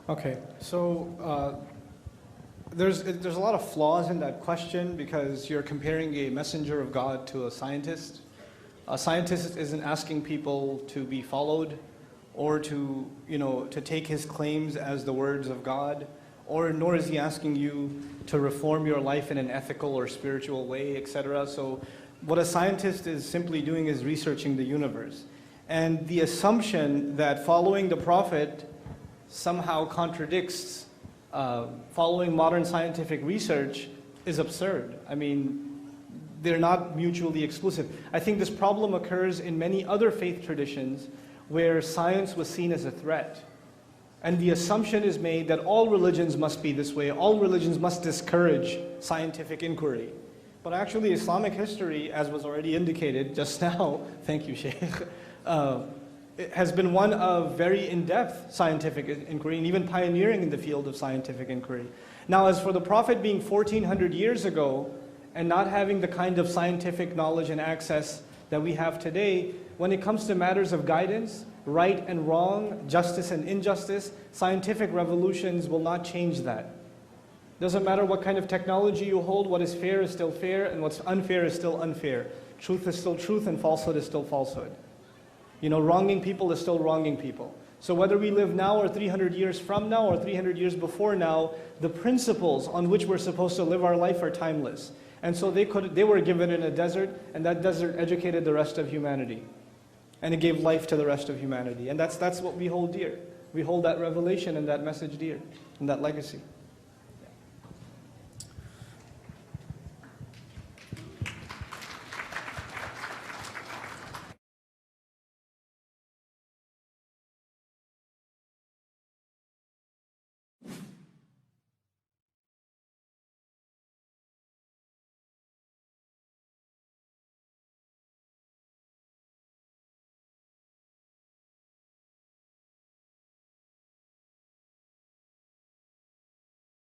Okay, so there's a lot of flaws in that question because you're comparing a messenger of God to a scientist. A scientist isn't asking people to be followed or to take his claims as the words of God, or nor is he asking you to reform your life in an ethical or spiritual way, etc. So what a scientist is simply doing is researching the universe. And the assumption that following the Prophet somehow contradicts following modern scientific research is absurd. I mean, they're not mutually exclusive. I think this problem occurs in many other faith traditions where science was seen as a threat. And the assumption is made that all religions must be this way, all religions must discourage scientific inquiry. But actually Islamic history, as was already indicated just now, thank you Sheikh, it has been one of very in-depth scientific inquiry and even pioneering in the field of scientific inquiry. Now, as for the Prophet being 1400 years ago and not having the kind of scientific knowledge and access that we have today, when it comes to matters of guidance, right and wrong, justice and injustice, scientific revolutions will not change that. Doesn't matter what kind of technology you hold, what is fair is still fair and what's unfair is still unfair. Truth is still truth and falsehood is still falsehood. Wronging people is still wronging people. So whether we live now or 300 years from now or 300 years before now, the principles on which we're supposed to live our life are timeless. And so they were given in a desert, and that desert educated the rest of humanity. And it gave life to the rest of humanity. And that's what we hold dear. We hold that revelation and that message dear, and that legacy.